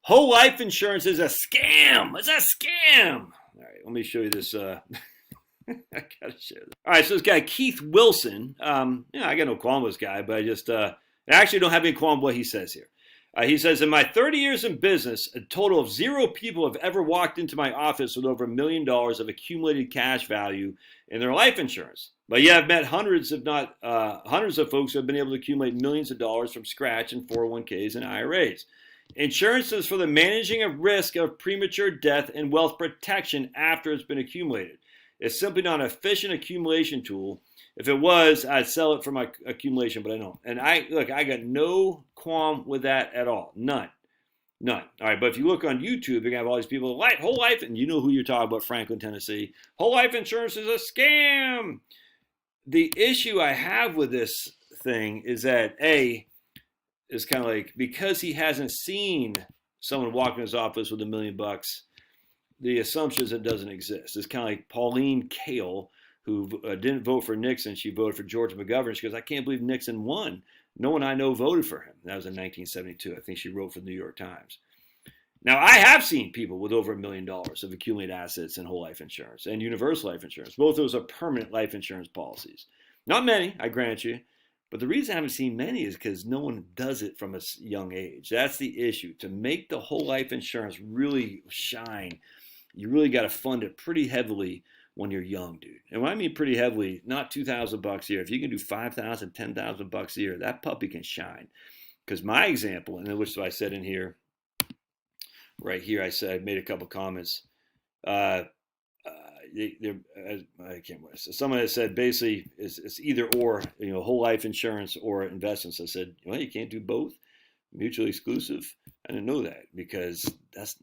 Whole life insurance is a scam. It's a scam. All right, let me show you this. I gotta share this. All right, so this guy Keith Wilson. I got no qualm with this guy, but I actually don't have any qualm with what he says here. He says, in my 30 years in business, a total of 0 people have ever walked into my office with over $1 million of accumulated cash value in their life insurance. But yeah, I've met hundreds, if not hundreds of folks who have been able to accumulate millions of dollars from scratch in 401ks and IRAs. Insurance is for the managing of risk of premature death and wealth protection after it's been accumulated. It's simply not an efficient accumulation tool. If it was, I'd sell it for my accumulation, but I don't. And I got no qualm with that at all. None. All right, but if you look on YouTube, you're going to have all these people, whole life, and you know who you're talking about, Franklin, Tennessee. Whole life insurance is a scam. The issue I have with this thing is that, is kind of like, because he hasn't seen someone walk in his office with $1 million, the assumption is it doesn't exist. It's kind of like Pauline Kael, who didn't vote for Nixon. She voted for George McGovern. She goes, I can't believe Nixon won. No one I know voted for him. That was in 1972. I think she wrote for the New York Times. Now, I have seen people with over $1 million of accumulated assets in whole life insurance and universal life insurance. Both of those are permanent life insurance policies. Not many, I grant you. But the reason I haven't seen many is because no one does it from a young age. That's the issue. To make the whole life insurance really shine, you really got to fund it pretty heavily when you're young, dude. And when I mean pretty heavily, not $2,000 a year. If you can do $5,000, $10,000 a year, that puppy can shine. Because my example, and which I said in here, right here, I made a couple comments. I can't remember. Someone has said basically it's either or, whole life insurance or investments. I said, well, you can't do both, mutually exclusive. I didn't know that because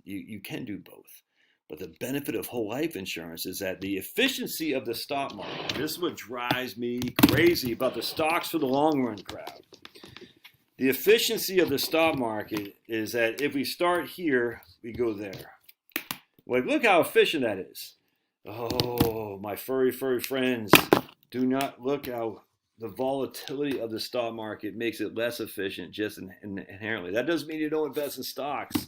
you can do both. But the benefit of whole life insurance is that the efficiency of the stock market, this is what drives me crazy about the stocks for the long run crowd. The efficiency of the stock market is that if we start here, we go there. Like, look how efficient that is. Oh, my furry friends, do not look how the volatility of the stock market makes it less efficient just inherently. That doesn't mean you don't invest in stocks.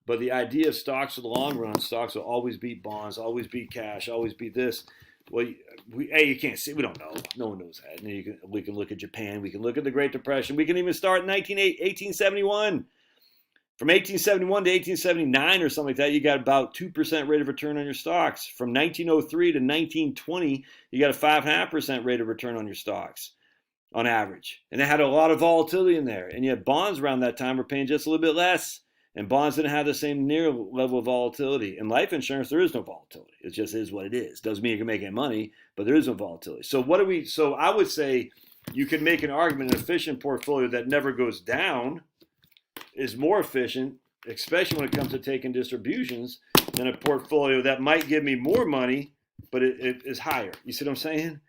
But the idea of stocks for the long run, stocks will always beat bonds, always beat cash, always beat this. Well, you can't see. We don't know. No one knows that. And we can look at Japan. We can look at the Great Depression. We can even start in 1871. From 1871 to 1879 or something like that, you got about 2% rate of return on your stocks. From 1903 to 1920, you got a 5.5% rate of return on your stocks on average. And it had a lot of volatility in there. And yet bonds around that time were paying just a little bit less. And bonds didn't have the same near level of volatility. In life insurance, there is no volatility. It just is what it is. Doesn't mean you can make any money, but there is no volatility. So so I would say you can make an argument an efficient portfolio that never goes down is more efficient, especially when it comes to taking distributions, than a portfolio that might give me more money, but it is higher. You see what I'm saying?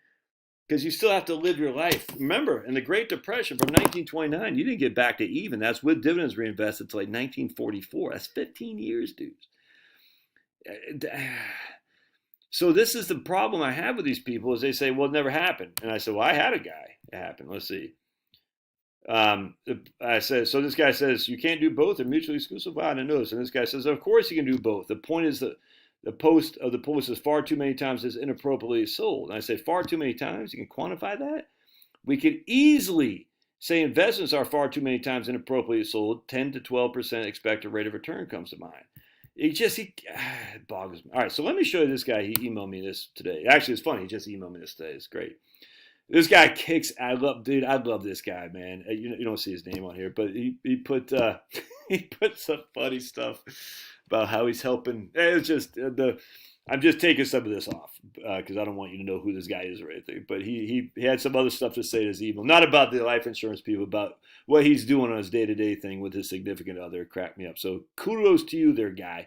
Because you still have to live your life. Remember, in the Great Depression from 1929, you didn't get back to even. That's with dividends reinvested to like 1944. That's 15 years, dudes. So this is the problem I have with these people is they say, well, it never happened. And I said, well, I had a guy. It happened. Let's see. I said, so this guy says, you can't do both. They're mutually exclusive. Wow, I didn't know this. And this guy says, of course you can do both. The point is that the post is far too many times is inappropriately sold. And I say far too many times. You can quantify that. We could easily say investments are far too many times inappropriately sold. 10 to 12% expected rate of return comes to mind. It boggles me. All right, so let me show you this guy. He emailed me this today. Actually, it's funny. He just emailed me this today. It's great. This guy kicks. I love this guy, man. You don't see his name on here, but he put some funny stuff about how he's helping. It's just I'm just taking some of this off because I don't want you to know who this guy is or anything. But he had some other stuff to say to his email, not about the life insurance people, about what he's doing on his day-to-day thing with his significant other. Cracked me up. So kudos to you there, guy.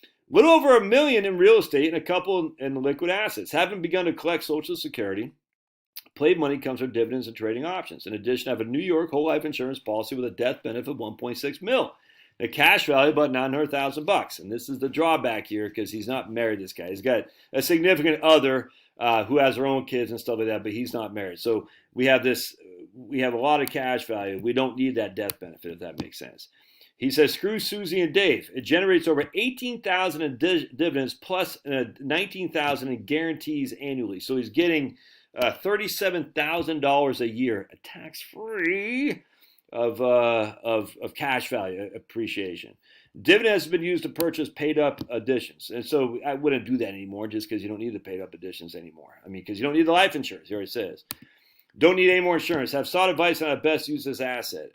A little over $1 million in real estate and a couple in liquid assets. Haven't begun to collect Social Security. Played money comes from dividends and trading options. In addition, I have a New York whole life insurance policy with a death benefit of $1.6 million. A cash value about $900,000. And this is the drawback here because he's not married, this guy. He's got a significant other who has her own kids and stuff like that, but he's not married. So we have a lot of cash value. We don't need that death benefit, if that makes sense. He says, screw Susie and Dave. It generates over $18,000 in dividends plus $19,000 in guarantees annually. So he's getting $37,000 a year, tax-free, of cash value appreciation. Dividends have been used to purchase paid-up additions. And so I wouldn't do that anymore just because you don't need the paid-up additions anymore. I mean, because you don't need the life insurance, he already says. Don't need any more insurance. Have sought advice on how to best use this asset.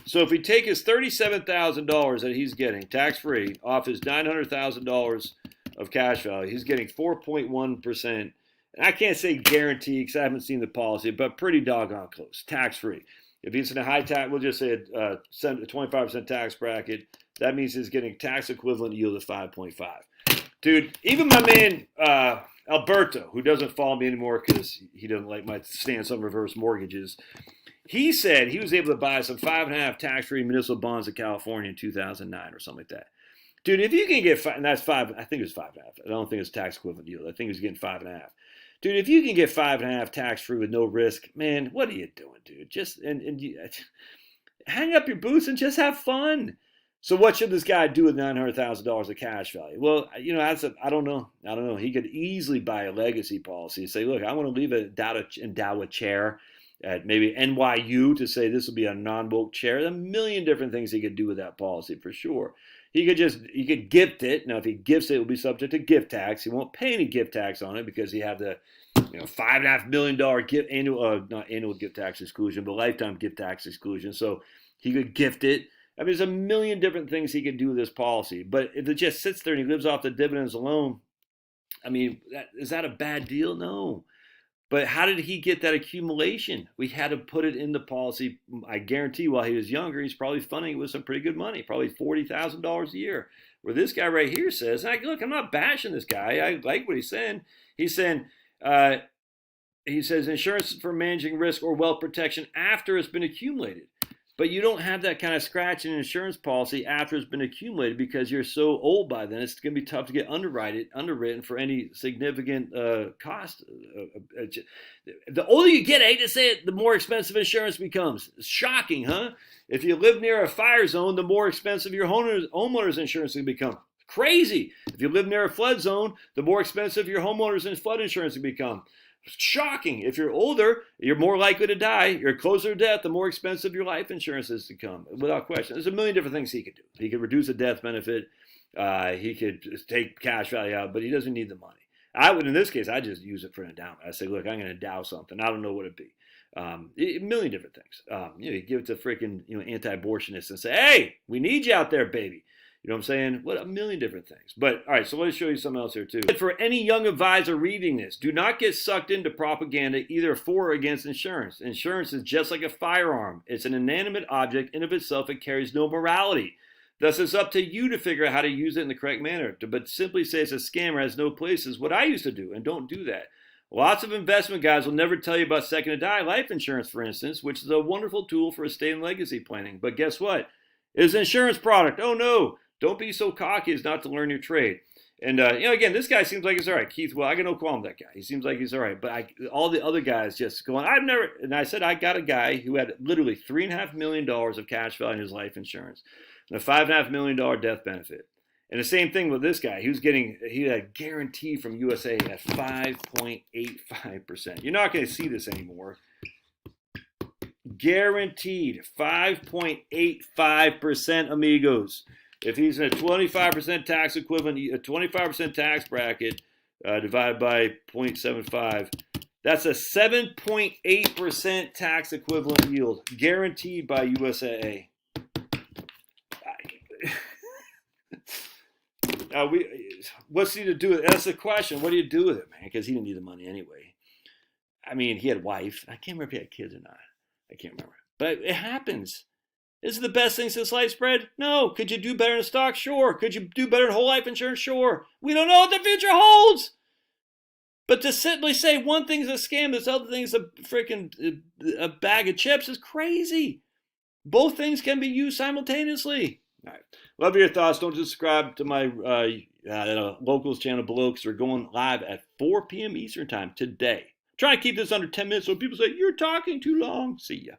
So if we take his $37,000 that he's getting tax-free off his $900,000 of cash value, he's getting 4.1%. And I can't say guarantee because I haven't seen the policy, but pretty doggone close, tax-free. If he's in a high tax, we'll just say a 25% tax bracket, that means he's getting tax equivalent yield of 5.5. Dude, even my man Alberto, who doesn't follow me anymore because he doesn't like my stance on reverse mortgages, he said he was able to buy some 5.5 tax-free municipal bonds in California in 2009 or something like that. Dude, if you can get and that's 5, I think it was 5.5. I don't think it's tax equivalent yield. I think he was getting 5.5. Dude, if you can get 5.5 tax-free with no risk, man, what are you doing, dude? Just hang up your boots and just have fun. So what should this guy do with $900,000 of cash value? Well, you know, I don't know. He could easily buy a legacy policy and say, look, I want to leave endow a chair at maybe NYU to say this will be a non-woke chair. There's a million different things he could do with that policy for sure. He could gift it. Now, if he gifts it, it will be subject to gift tax. He won't pay any gift tax on it because he have the $5.5 million gift not annual gift tax exclusion, but lifetime gift tax exclusion. So he could gift it. I mean, there's a million different things he could do with this policy. But if it just sits there and he lives off the dividends alone, I mean, is that a bad deal? No. But how did he get that accumulation? We had to put it in the policy. I guarantee while he was younger, he's probably funding it with some pretty good money, probably $40,000 a year. Where this guy right here says, look, I'm not bashing this guy. I like what he's saying. He's saying, he says insurance for managing risk or wealth protection after it's been accumulated. But you don't have that kind of scratch in an insurance policy after it's been accumulated because you're so old by then. It's going to be tough to get underwritten for any significant cost. The older you get, I hate to say it, the more expensive insurance becomes. It's shocking, huh? If you live near a fire zone, the more expensive your homeowner's insurance will become. Crazy. If you live near a flood zone, the more expensive your homeowner's and flood insurance will become. Shocking. If you're older, you're more likely to die. You're closer to death, the more expensive your life insurance is to come, without question. There's a million different things he could do. He could reduce the death benefit. He could just take cash value out, but he doesn't need the money. I would, in this case, I just use it for an endowment. I say, look, I'm going to endow something. I don't know what it'd be. A million different things. You give it to freaking anti-abortionists and say, hey, we need you out there, baby. You know what I'm saying? What a million different things. But, all right, so let me show you something else here, too. For any young advisor reading this, do not get sucked into propaganda either for or against insurance. Insurance is just like a firearm. It's an inanimate object. In of itself, it carries no morality. Thus, it's up to you to figure out how to use it in the correct manner. But simply say it's a scam or has no place is what I used to do, and don't do that. Lots of investment guys will never tell you about second to die life insurance, for instance, which is a wonderful tool for estate and legacy planning. But guess what? It's an insurance product. Oh, no. Don't be so cocky as not to learn your trade. And, again, this guy seems like he's all right. Keith, well, I got no qualm with that guy. He seems like he's all right. But all the other guys just going, and I said I got a guy who had literally $3.5 million of cash value in his life insurance and a $5.5 million death benefit. And the same thing with this guy. He had a guarantee from USA at 5.85%. You're not going to see this anymore. Guaranteed 5.85%, amigos. If he's in a 25% tax equivalent, a 25% tax bracket divided by 0.75, that's a 7.8% tax equivalent yield, guaranteed by USAA. What's he to do with it? That's the question. What do you do with it, man? Because he didn't need the money anyway. I mean, he had a wife. I can't remember if he had kids or not. I can't remember. But it happens. Is it the best thing since sliced bread? No. Could you do better in stock? Sure. Could you do better in whole life insurance? Sure. We don't know what the future holds. But to simply say one thing's a scam, this other thing's a freaking a bag of chips is crazy. Both things can be used simultaneously. All right. Love your thoughts. Don't subscribe to my locals channel below because we're going live at 4 p.m. Eastern time today. Try to keep this under 10 minutes so people say, you're talking too long. See ya.